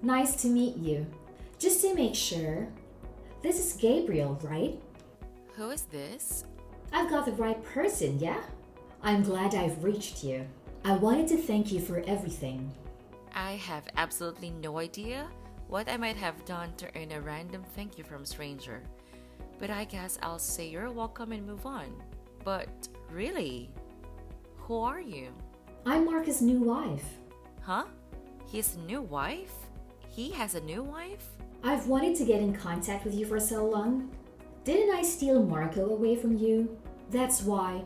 Nice to meet you. Just to make sure, this is Gabriel, right? Who is this? I've got the right person, yeah? I'm glad I've reached you. I wanted to thank you for everything. I have absolutely no idea what I might have done to earn a random thank you from a stranger. But I guess I'll say you're welcome and move on. But really, who are you? I'm Marcus' new wife. Huh? His new wife? He has a new wife? I've wanted to get in contact with you for so long. Didn't I steal Marco away from you? That's why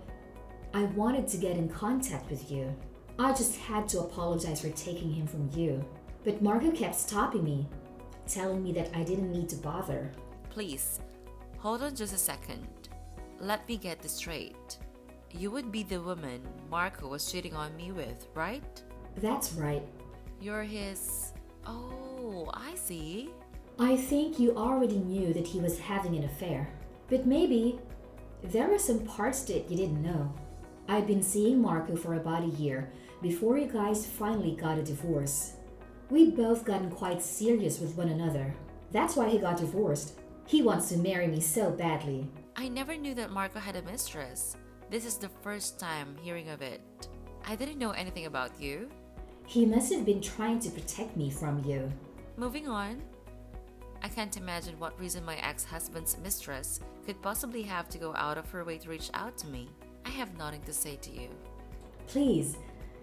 I wanted to get in contact with you. I just had to apologize for taking him from you. But Marco kept stopping me, telling me that I didn't need to bother. Please, hold on just a second. Let me get this straight. You would be the woman Marco was cheating on me with, right? That's right. You're his... Oh, I see. I think you already knew that he was having an affair. But maybe there were some parts that you didn't know. I'd been seeing Marco for about a year before you guys finally got a divorce. We'd both gotten quite serious with one another. That's why he got divorced. He wants to marry me so badly. I never knew that Marco had a mistress. This is the first time hearing of it. I didn't know anything about you. He must have been trying to protect me from you. Moving on. I can't imagine what reason my ex-husband's mistress could possibly have to go out of her way to reach out to me. I have nothing to say to you. Please,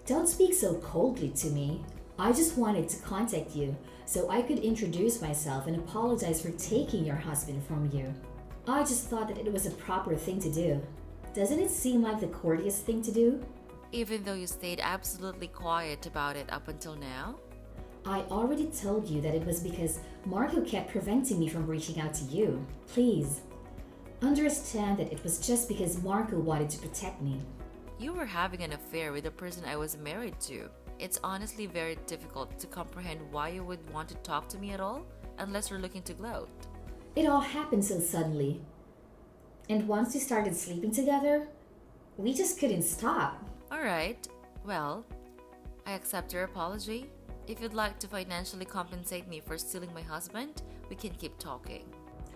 don't speak so coldly to me. I just wanted to contact you so I could introduce myself and apologize for taking your husband from you. I just thought that it was a proper thing to do. Doesn't it seem like the courteous thing to do? Even though you stayed absolutely quiet about it up until now? I already told you that it was because Marco kept preventing me from reaching out to you. Please, understand that it was just because Marco wanted to protect me. You were having an affair with the person I was married to. It's honestly very difficult to comprehend why you would want to talk to me at all, unless you're looking to gloat. It all happened so suddenly. And once we started sleeping together, we just couldn't stop. Alright, well, I accept your apology. If you'd like to financially compensate me for stealing my husband, we can keep talking.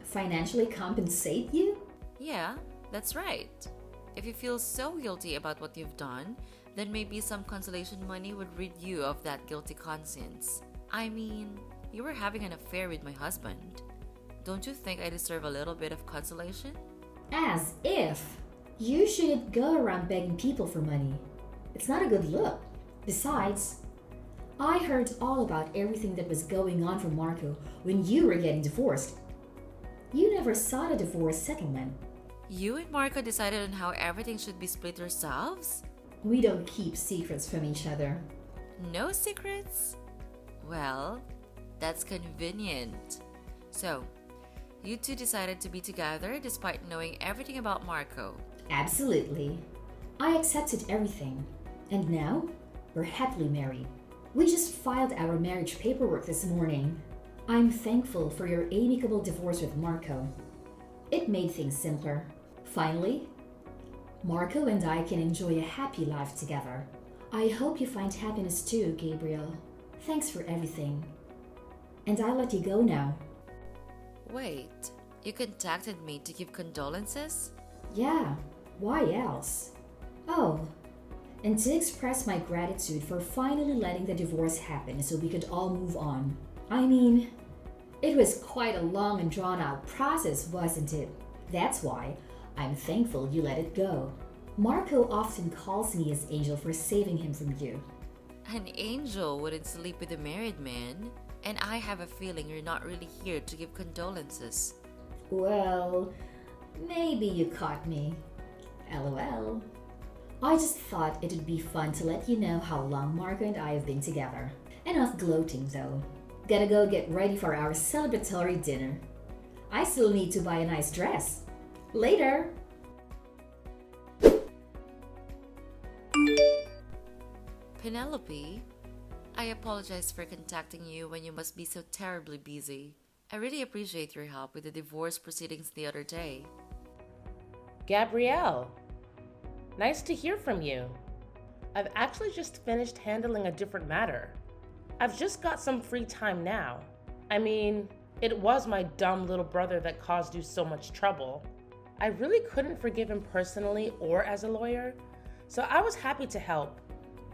Financially compensate you? Yeah, that's right. If you feel so guilty about what you've done, then maybe some consolation money would rid you of that guilty conscience. I mean, you were having an affair with my husband. Don't you think I deserve a little bit of consolation? As if! You shouldn't go around begging people for money. It's not a good look. Besides, I heard all about everything that was going on for Marco when you were getting divorced. You never sought a divorce settlement. You and Marco decided on how everything should be split yourselves? We don't keep secrets from each other. No secrets? Well, that's convenient. So, you two decided to be together despite knowing everything about Marco. Absolutely. I accepted everything. And now, we're happily married. We just filed our marriage paperwork this morning. I'm thankful for your amicable divorce with Marco. It made things simpler. Finally, Marco and I can enjoy a happy life together. I hope you find happiness too, Gabriel. Thanks for everything. And I'll let you go now. Wait, you contacted me to give condolences? Yeah, why else? Oh, and to express my gratitude for finally letting the divorce happen so we could all move on. I mean, it was quite a long and drawn out process, wasn't it? That's why I'm thankful you let it go. Marco often calls me his angel for saving him from you. An angel wouldn't sleep with a married man, and I have a feeling you're not really here to give condolences. Well, maybe you caught me. LOL. I just thought it would be fun to let you know how long Marco and I have been together. Enough gloating though. Gotta go get ready for our celebratory dinner. I still need to buy a nice dress. Later! Penelope, I apologize for contacting you when you must be so terribly busy. I really appreciate your help with the divorce proceedings the other day. Gabrielle, nice to hear from you. I've actually just finished handling a different matter. I've just got some free time now. I mean, it was my dumb little brother that caused you so much trouble. I really couldn't forgive him personally or as a lawyer, so I was happy to help.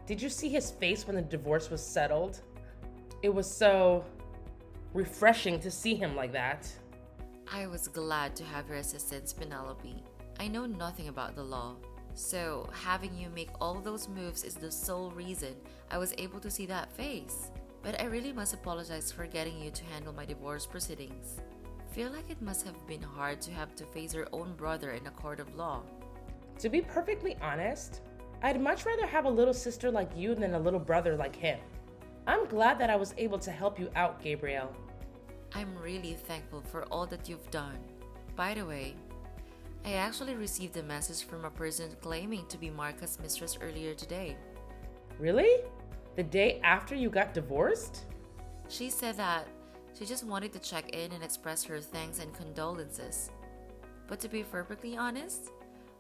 Did you see his face when the divorce was settled? It was so refreshing to see him like that. I was glad to have your assistance, Penelope. I know nothing about the law, so having you make all those moves is the sole reason I was able to see that face. But I really must apologize for getting you to handle my divorce proceedings. Feel like it must have been hard to have to face your own brother in a court of law. To be perfectly honest, I'd much rather have a little sister like you than a little brother like him. I'm glad that I was able to help you out, Gabriel. I'm really thankful for all that you've done. By the way, I actually received a message from a person claiming to be Marca's mistress earlier today. Really? The day after you got divorced? She said that she just wanted to check in and express her thanks and condolences. But to be perfectly honest,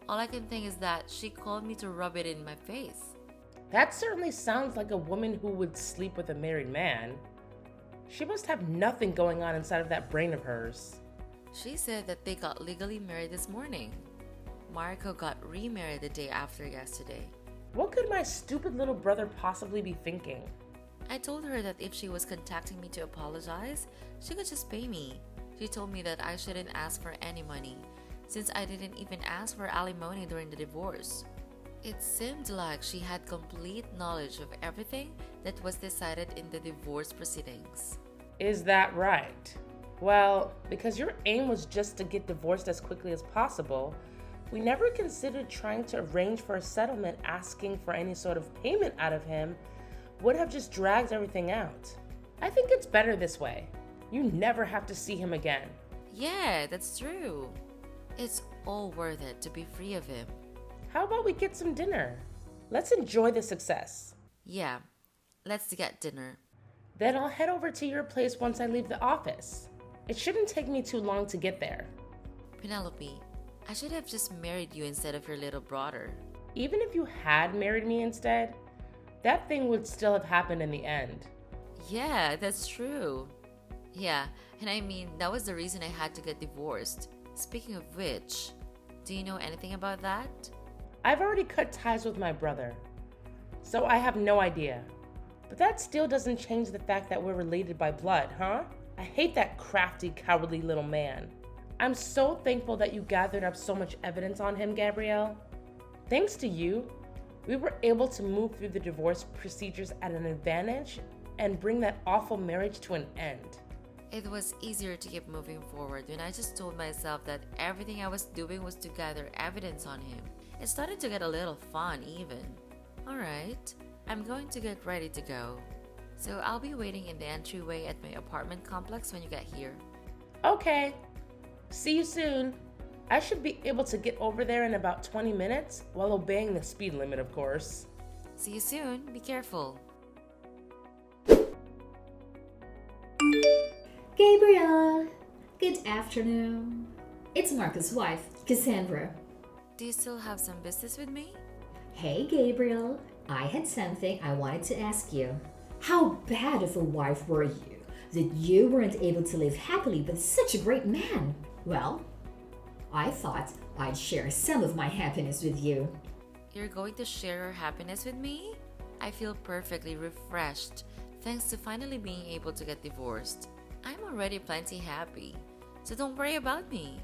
all I can think is that she called me to rub it in my face. That certainly sounds like a woman who would sleep with a married man. She must have nothing going on inside of that brain of hers. She said that they got legally married this morning. Marco got remarried the day after yesterday. What could my stupid little brother possibly be thinking? I told her that if she was contacting me to apologize, she could just pay me. She told me that I shouldn't ask for any money, since I didn't even ask for alimony during the divorce. It seemed like she had complete knowledge of everything that was decided in the divorce proceedings. Is that right? Well, because your aim was just to get divorced as quickly as possible, we never considered trying to arrange for a settlement. Asking for any sort of payment out of him would have just dragged everything out. I think it's better this way. You never have to see him again. Yeah, that's true. It's all worth it to be free of him. How about we get some dinner? Let's enjoy the success. Yeah, let's get dinner. Then I'll head over to your place once I leave the office. It shouldn't take me too long to get there. Penelope, I should have just married you instead of your little brother. Even if you had married me instead, that thing would still have happened in the end. Yeah, that's true. Yeah, and I mean, that was the reason I had to get divorced. Speaking of which, do you know anything about that? I've already cut ties with my brother, so I have no idea. But that still doesn't change the fact that we're related by blood, huh? I hate that crafty, cowardly little man. I'm so thankful that you gathered up so much evidence on him, Gabrielle. Thanks to you, we were able to move through the divorce procedures at an advantage and bring that awful marriage to an end. It was easier to keep moving forward when I just told myself that everything I was doing was to gather evidence on him. It started to get a little fun even. Alright, I'm going to get ready to go. So I'll be waiting in the entryway at my apartment complex when you get here. Okay, see you soon. I should be able to get over there in about 20 minutes while obeying the speed limit, of course. See you soon. Be careful. Gabriel, good afternoon. It's Marco's wife, Cassandra. Do you still have some business with me? Hey, Gabriel. I had something I wanted to ask you. How bad of a wife were you that you weren't able to live happily with such a great man? Well, I thought I'd share some of my happiness with you. You're going to share your happiness with me? I feel perfectly refreshed thanks to finally being able to get divorced. I'm already plenty happy, so don't worry about me.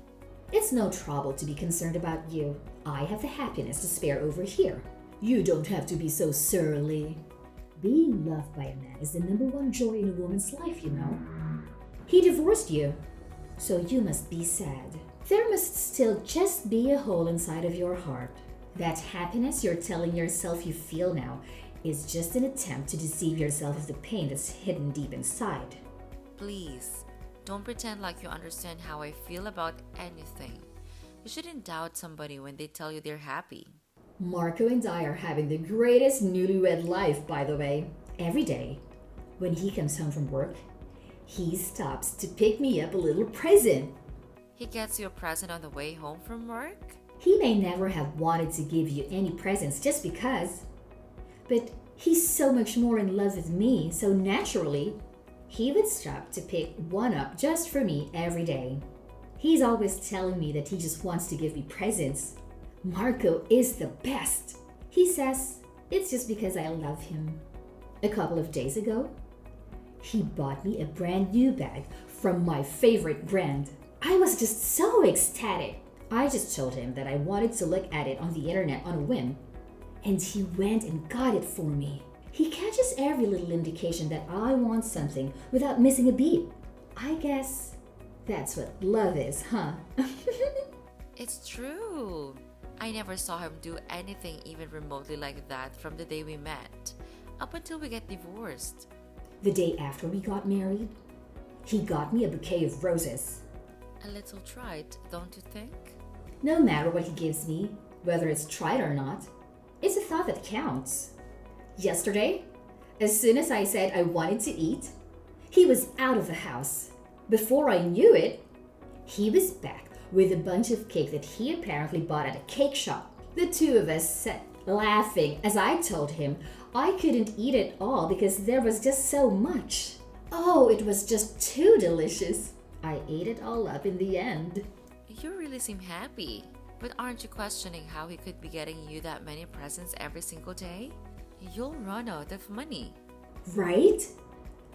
It's no trouble to be concerned about you. I have the happiness to spare over here. You don't have to be so surly. Being loved by a man is the number one joy in a woman's life, you know. He divorced you, so you must be sad. There must still just be a hole inside of your heart. That happiness you're telling yourself you feel now is just an attempt to deceive yourself of the pain that's hidden deep inside. Please, don't pretend like you understand how I feel about anything. You shouldn't doubt somebody when they tell you they're happy. Marco and I are having the greatest newlywed life, by the way. Every day, when he comes home from work, he stops to pick me up a little present. He gets you a present on the way home from work? He may never have wanted to give you any presents just because, but He's so much more in love with me, so naturally, he would stop to pick one up just for me every day. He's always telling me that he just wants to give me presents. Marco is the best. He says it's just because I love him. A couple of days ago, he bought me a brand new bag from my favorite brand. I was just so ecstatic. I just told him that I wanted to look at it on the internet on a whim, and he went and got it for me. He catches every little indication that I want something without missing a beat. I guess that's what love is, huh? It's true. I never saw him do anything even remotely like that from the day we met, up until we get divorced. The day after we got married, he got me a bouquet of roses. A little trite, don't you think? No matter what he gives me, whether it's tried or not, it's a thought that counts. Yesterday, as soon as I said I wanted to eat, he was out of the house. Before I knew it, he was back with a bunch of cake that he apparently bought at a cake shop. The two of us sat laughing as I told him I couldn't eat it all because there was just so much. Oh, it was just too delicious. I ate it all up in the end. You really seem happy. But aren't you questioning how he could be getting you that many presents every single day? You'll run out of money. Right?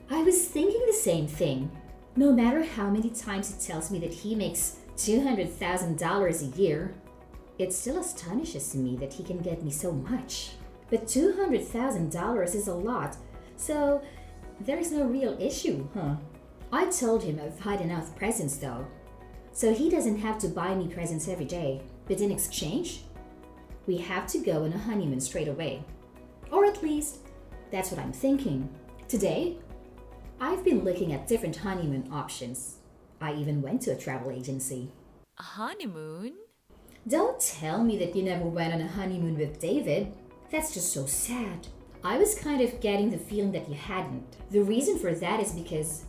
I was thinking the same thing. No matter how many times he tells me that he makes $200,000 a year, it still astonishes me that he can get me so much. But $200,000 is a lot, so there's no real issue, huh? I told him I've had enough presents though, so he doesn't have to buy me presents every day. But in exchange, we have to go on a honeymoon straight away. Or at least, that's what I'm thinking. Today, I've been looking at different honeymoon options. I even went to a travel agency. A honeymoon? Don't tell me that you never went on a honeymoon with David. That's just so sad. I was kind of getting the feeling that you hadn't. The reason for that is because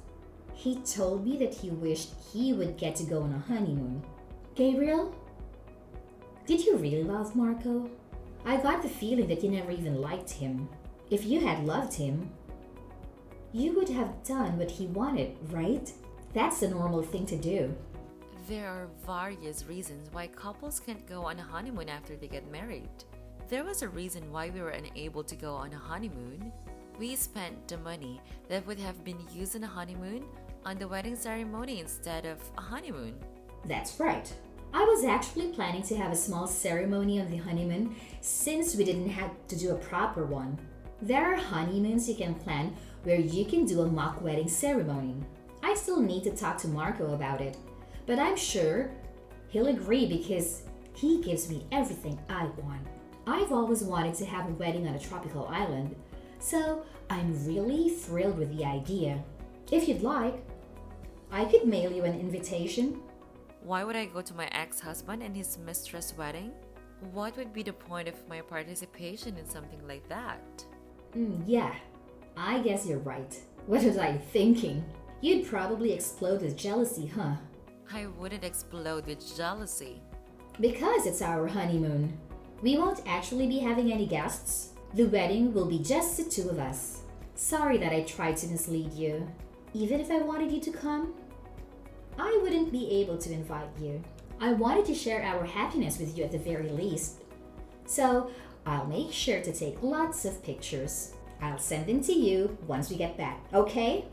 he told me that he wished he would get to go on a honeymoon. Gabriel, did you really love Marco? I got the feeling that you never even liked him. If you had loved him, you would have done what he wanted, right? That's the normal thing to do. There are various reasons why couples can't go on a honeymoon after they get married. There was a reason why we were unable to go on a honeymoon. We spent the money that would have been used in a honeymoon on the wedding ceremony instead of a honeymoon. That's right. I was actually planning to have a small ceremony on the honeymoon since we didn't have to do a proper one. There are honeymoons you can plan where you can do a mock wedding ceremony. I still need to talk to Marco about it, but I'm sure he'll agree because he gives me everything I want. I've always wanted to have a wedding on a tropical island, so I'm really thrilled with the idea. If you'd like, I could mail you an invitation. Why would I go to my ex-husband and his mistress wedding? What would be the point of my participation in something like that? Yeah, I guess you're right. What was I thinking? You'd probably explode with jealousy, huh? I wouldn't explode with jealousy. Because it's our honeymoon. We won't actually be having any guests. The wedding will be just the two of us. Sorry that I tried to mislead you. Even if I wanted you to come, I wouldn't be able to invite you. I wanted to share our happiness with you at the very least. So I'll make sure to take lots of pictures. I'll send them to you once we get back, okay?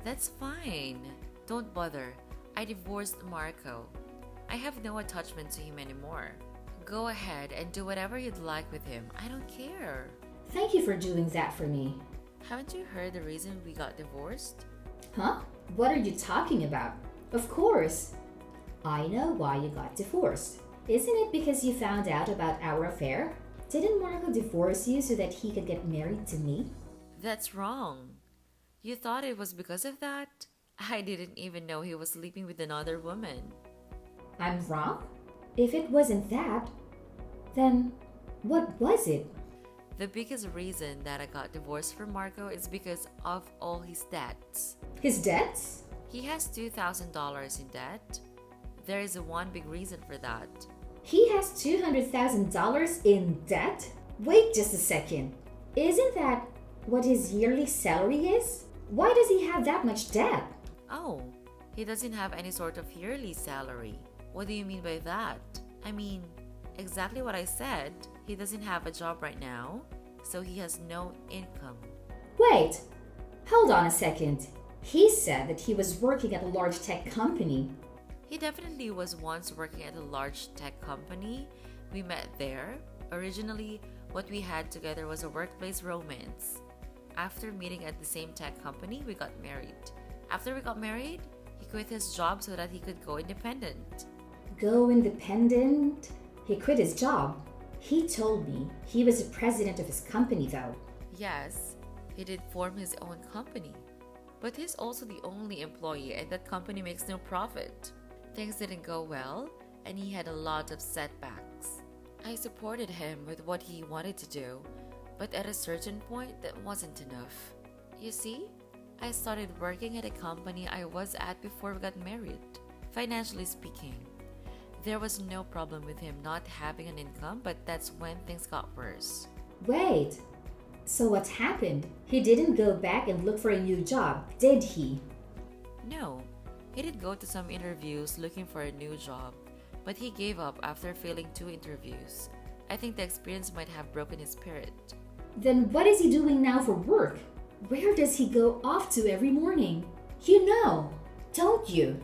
That's fine. Don't bother. I divorced Marco. I have no attachment to him anymore. Go ahead and do whatever you'd like with him. I don't care. Thank you for doing that for me. Haven't you heard the reason we got divorced? Huh? What are you talking about? Of course. I know why you got divorced. Isn't it because you found out about our affair? Didn't Marco divorce you so that he could get married to me? That's wrong. You thought it was because of that? I didn't even know he was sleeping with another woman. I'm wrong? If it wasn't that, then what was it? The biggest reason that I got divorced from Marco is because of all his debts. His debts? He has $2,000 in debt. There is one big reason for that. He has $200,000 in debt? Wait just a second. Isn't that what his yearly salary is? Why does he have that much debt? Oh, he doesn't have any sort of yearly salary. What do you mean by that? I mean, exactly what I said. He doesn't have a job right now, so he has no income. Wait, hold on a second. He said that he was working at a large tech company. He definitely was once working at a large tech company. We met there. Originally, what we had together was a workplace romance. After meeting at the same tech company, we got married. After we got married, he quit his job so that he could go independent. Go independent? He quit his job. He told me he was the president of his company, though. Yes, he did form his own company. But he's also the only employee and that company makes no profit. Things didn't go well and he had a lot of setbacks. I supported him with what he wanted to do, but at a certain point that wasn't enough. You see, I started working at a company I was at before we got married. Financially speaking, there was no problem with him not having an income, but that's when things got worse. Wait, so what happened? He didn't go back and look for a new job, did he? No, he did go to some interviews looking for a new job, but he gave up after failing 2 interviews. I think the experience might have broken his spirit. Then what is he doing now for work? Where does he go off to every morning? You know, don't you?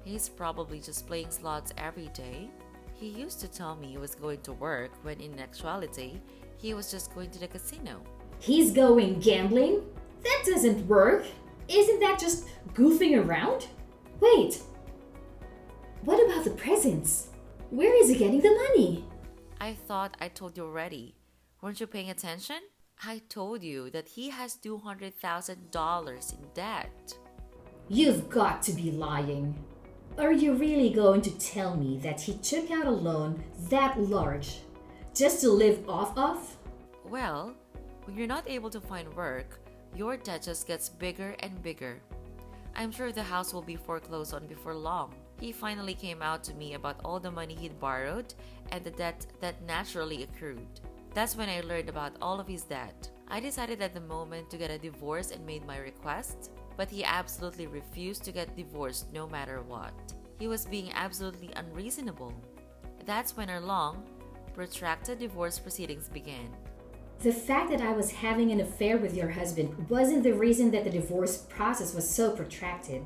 He's probably just playing slots every day. He used to tell me he was going to work when in actuality, he was just going to the casino. He's going gambling? That doesn't work. Isn't that just goofing around? Wait, what about the presents? Where is he getting the money? I thought I told you already. Weren't you paying attention? I told you that he has $200,000 in debt. You've got to be lying. Are you really going to tell me that he took out a loan that large just to live off of? Well, when you're not able to find work, your debt just gets bigger and bigger. I'm sure the house will be foreclosed on before long. He finally came out to me about all the money he'd borrowed and the debt that naturally accrued. That's when I learned about all of his debt. I decided at the moment to get a divorce and made my request, but he absolutely refused to get divorced no matter what. He was being absolutely unreasonable. That's when our long, protracted divorce proceedings began. The fact that I was having an affair with your husband wasn't the reason that the divorce process was so protracted.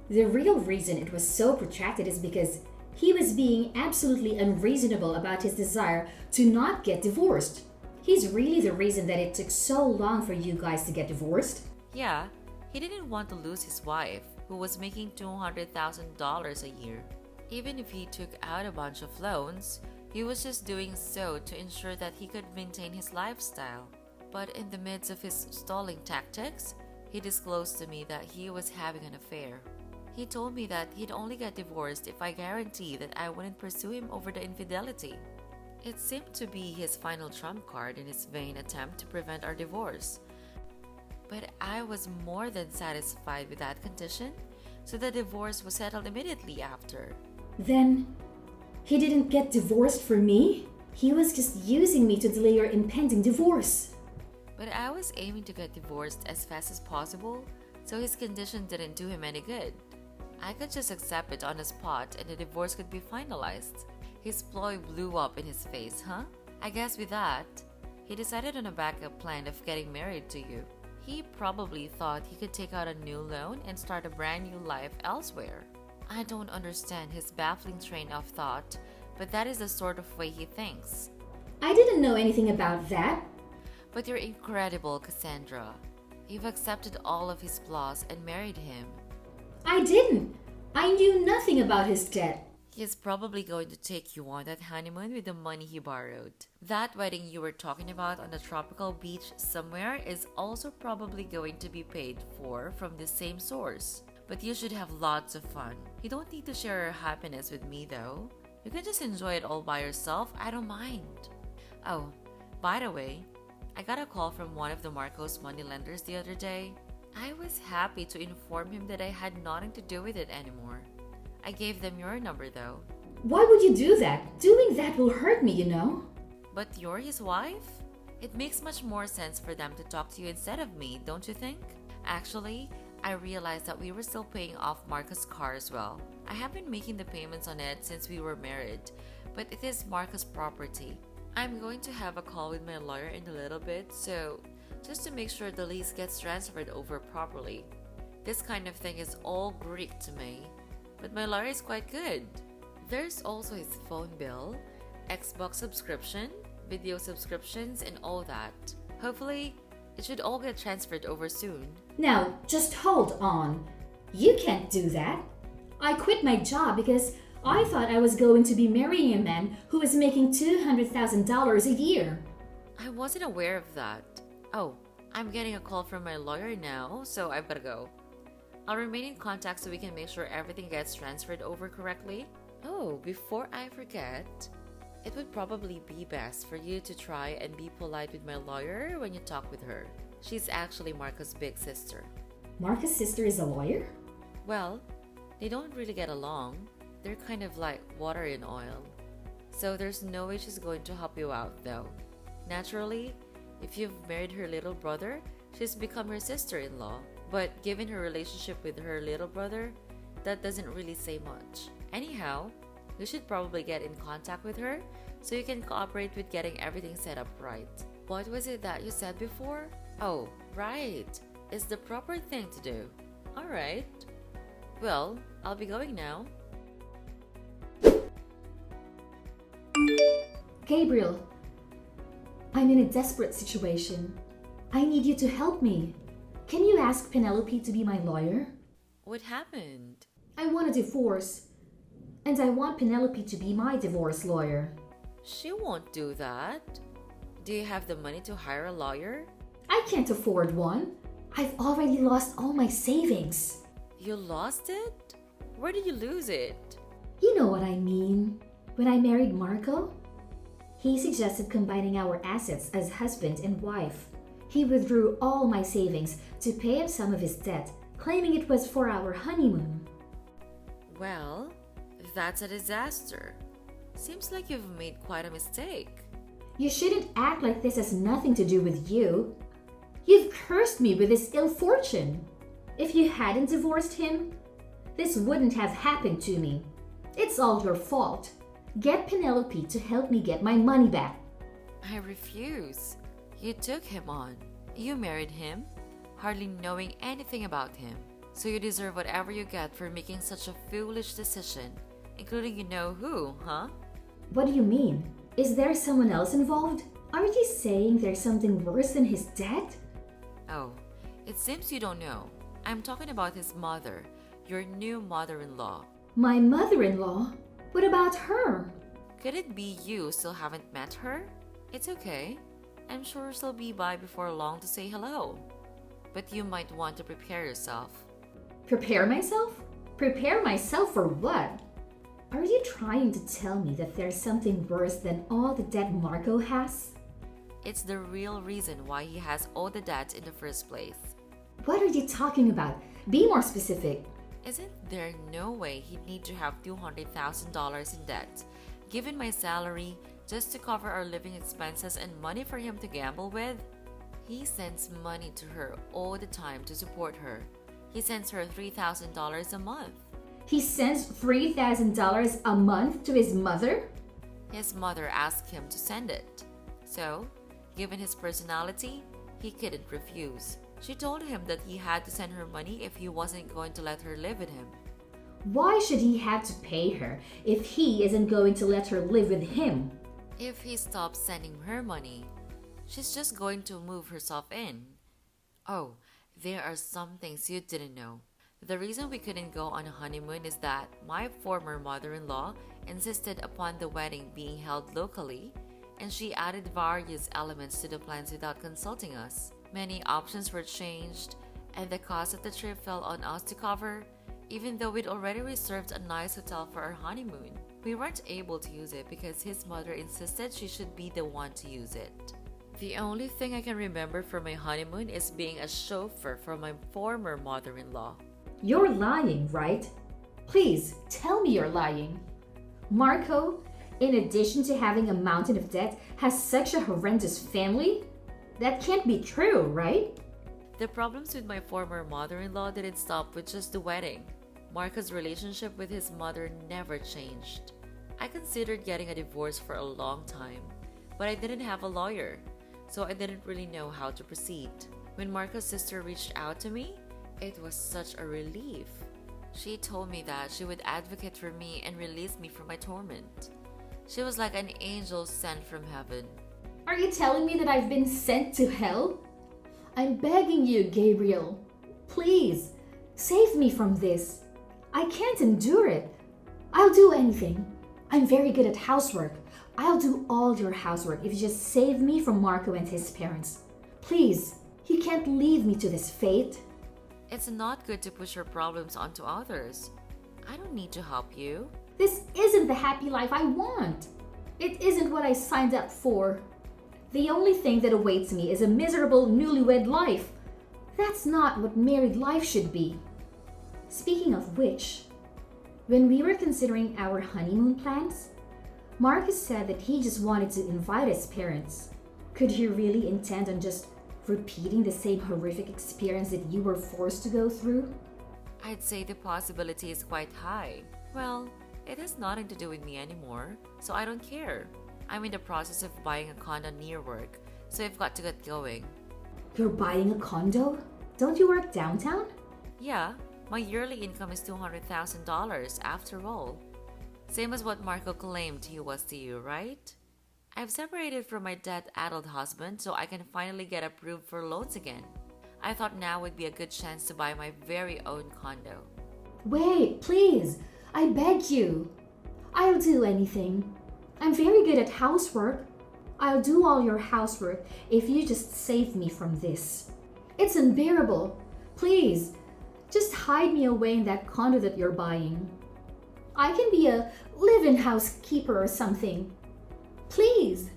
The real reason it was so protracted is because he was being absolutely unreasonable about his desire to not get divorced. He's really the reason that it took so long for you guys to get divorced. Yeah, he didn't want to lose his wife, who was making $200,000 a year. Even if he took out a bunch of loans, he was just doing so to ensure that he could maintain his lifestyle. But in the midst of his stalling tactics, he disclosed to me that he was having an affair. He told me that he'd only get divorced if I guaranteed that I wouldn't pursue him over the infidelity. It seemed to be his final trump card in his vain attempt to prevent our divorce. But I was more than satisfied with that condition, so the divorce was settled immediately after. Then, he didn't get divorced for me? He was just using me to delay your impending divorce. But I was aiming to get divorced as fast as possible, so his condition didn't do him any good. I could just accept it on the spot and the divorce could be finalized. His ploy blew up in his face, huh? I guess with that, he decided on a backup plan of getting married to you. He probably thought he could take out a new loan and start a brand new life elsewhere. I don't understand his baffling train of thought, but that is the sort of way he thinks. I didn't know anything about that. But you're incredible, Cassandra. You've accepted all of his flaws and married him. I didn't. I knew nothing about his debt. He's probably going to take you on that honeymoon with the money he borrowed. That wedding you were talking about on a tropical beach somewhere is also probably going to be paid for from the same source. But you should have lots of fun. You don't need to share your happiness with me though. You can just enjoy it all by yourself. I don't mind. Oh, by the way, I got a call from one of the Marcos moneylenders the other day. I was happy to inform him that I had nothing to do with it anymore. I gave them your number though. Why would you do that? Doing that will hurt me, you know. But you're his wife? It makes much more sense for them to talk to you instead of me, don't you think? Actually, I realized that we were still paying off Marcus' car as well. I have been making the payments on it since we were married, but it is Marcus' property. I'm going to have a call with my lawyer in a little bit, so just to make sure the lease gets transferred over properly. This kind of thing is all Greek to me, but my lawyer is quite good. There's also his phone bill, Xbox subscription, video subscriptions, and all that. Hopefully, it should all get transferred over soon. Now, just hold on. You can't do that. I quit my job because I thought I was going to be marrying a man who was making $200,000 a year. I wasn't aware of that. Oh, I'm getting a call from my lawyer now, so I've gotta go. I'll remain in contact so we can make sure everything gets transferred over correctly. Oh, before I forget, it would probably be best for you to try and be polite with my lawyer when you talk with her. She's actually Marcus' big sister. Marcus' sister is a lawyer? Well, they don't really get along. They're kind of like water and oil. So there's no way she's going to help you out though. Naturally, if you've married her little brother, she's become your sister-in-law. But given her relationship with her little brother, that doesn't really say much. Anyhow, you should probably get in contact with her so you can cooperate with getting everything set up right. What was it that you said before? Oh, right. It's the proper thing to do. Alright. Well, I'll be going now. Gabriel, I'm in a desperate situation. I need you to help me. Can you ask Penelope to be my lawyer? What happened? I want a divorce, and I want Penelope to be my divorce lawyer. She won't do that. Do you have the money to hire a lawyer? I can't afford one. I've already lost all my savings. You lost it? Where did you lose it? You know what I mean. When I married Marco, he suggested combining our assets as husband and wife. He withdrew all my savings to pay up some of his debt, claiming it was for our honeymoon. Well, that's a disaster. Seems like you've made quite a mistake. You shouldn't act like this has nothing to do with you. You've cursed me with this ill fortune. If you hadn't divorced him, this wouldn't have happened to me. It's all your fault. Get Penelope to help me get my money back. I refuse. You took him on. You married him, hardly knowing anything about him. So you deserve whatever you get for making such a foolish decision, including you know who, huh? What do you mean? Is there someone else involved? Are you saying there's something worse than his debt? Oh, it seems you don't know. I'm talking about his mother, your new mother-in-law. My mother-in-law? What about her? Could it be you still haven't met her? It's okay. I'm sure she'll be by before long to say hello. But you might want to prepare yourself. Prepare myself? Prepare myself for what? Are you trying to tell me that there's something worse than all the debt Marco has? It's the real reason why he has all the debts in the first place. What are you talking about? Be more specific. Isn't there no way he'd need to have $200,000 in debt, given my salary, just to cover our living expenses and money for him to gamble with? He sends money to her all the time to support her. He sends her $3,000 a month. He sends $3,000 a month to his mother? His mother asked him to send it. So, given his personality, he couldn't refuse. She told him that he had to send her money if he wasn't going to let her live with him. Why should he have to pay her if he isn't going to let her live with him? If he stops sending her money, she's just going to move herself in. Oh, there are some things you didn't know. The reason we couldn't go on a honeymoon is that my former mother-in-law insisted upon the wedding being held locally, and she added various elements to the plans without consulting us. Many options were changed, and the cost of the trip fell on us to cover, even though we'd already reserved a nice hotel for our honeymoon. We weren't able to use it because his mother insisted she should be the one to use it. The only thing I can remember from my honeymoon is being a chauffeur for my former mother-in-law. You're lying, right? Please, tell me you're lying. Marco, in addition to having a mountain of debt, has such a horrendous family? That can't be true, right? The problems with my former mother-in-law didn't stop with just the wedding. Marco's relationship with his mother never changed. I considered getting a divorce for a long time, but I didn't have a lawyer, so I didn't really know how to proceed. When Marco's sister reached out to me, it was such a relief. She told me that she would advocate for me and release me from my torment. She was like an angel sent from heaven. Are you telling me that I've been sent to hell? I'm begging you, Gabriel. Please, save me from this. I can't endure it. I'll do anything. I'm very good at housework. I'll do all your housework if you just save me from Marco and his parents. Please, you can't leave me to this fate. It's not good to push your problems onto others. I don't need to help you. This isn't the happy life I want. It isn't what I signed up for. The only thing that awaits me is a miserable newlywed life. That's not what married life should be. Speaking of which, when we were considering our honeymoon plans, Marcus said that he just wanted to invite his parents. Could he really intend on just repeating the same horrific experience that you were forced to go through? I'd say the possibility is quite high. Well, it has nothing to do with me anymore, so I don't care. I'm in the process of buying a condo near work, so I've got to get going. You're buying a condo? Don't you work downtown? Yeah, my yearly income is $200,000 after all. Same as what Marco claimed he was to you, right? I've separated from my dead adult husband so I can finally get approved for loans again. I thought now would be a good chance to buy my very own condo. Wait, please. I beg you. I'll do anything. I'm very good at housework. I'll do all your housework if you just save me from this. It's unbearable. Please, just hide me away in that condo that you're buying. I can be a live-in housekeeper or something. Please.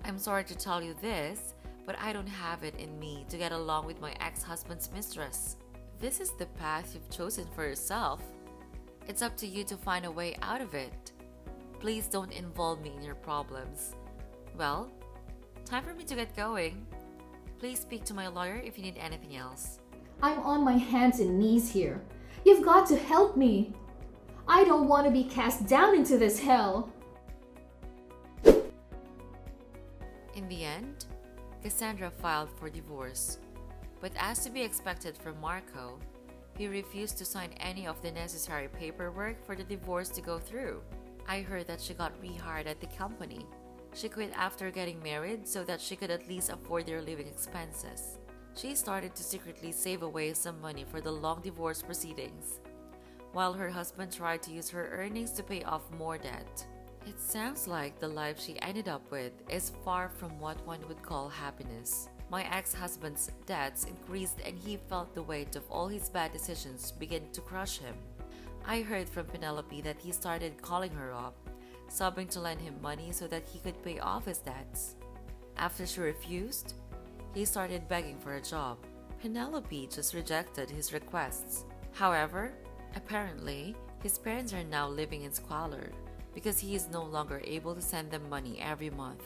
I'm sorry to tell you this, but I don't have it in me to get along with my ex-husband's mistress. This is the path you've chosen for yourself. It's up to you to find a way out of it. Please don't involve me in your problems. Well, time for me to get going. Please speak to my lawyer if you need anything else. I'm on my hands and knees here. You've got to help me. I don't want to be cast down into this hell. In the end, Cassandra filed for divorce. But as to be expected from Marco, he refused to sign any of the necessary paperwork for the divorce to go through. I heard that she got rehired at the company. She quit after getting married so that she could at least afford their living expenses. She started to secretly save away some money for the long divorce proceedings, while her husband tried to use her earnings to pay off more debt. It sounds like the life she ended up with is far from what one would call happiness. My ex-husband's debts increased and he felt the weight of all his bad decisions begin to crush him. I heard from Penelope that he started calling her up, sobbing to lend him money so that he could pay off his debts. After she refused, he started begging for a job. Penelope just rejected his requests. However, apparently, his parents are now living in squalor because he is no longer able to send them money every month.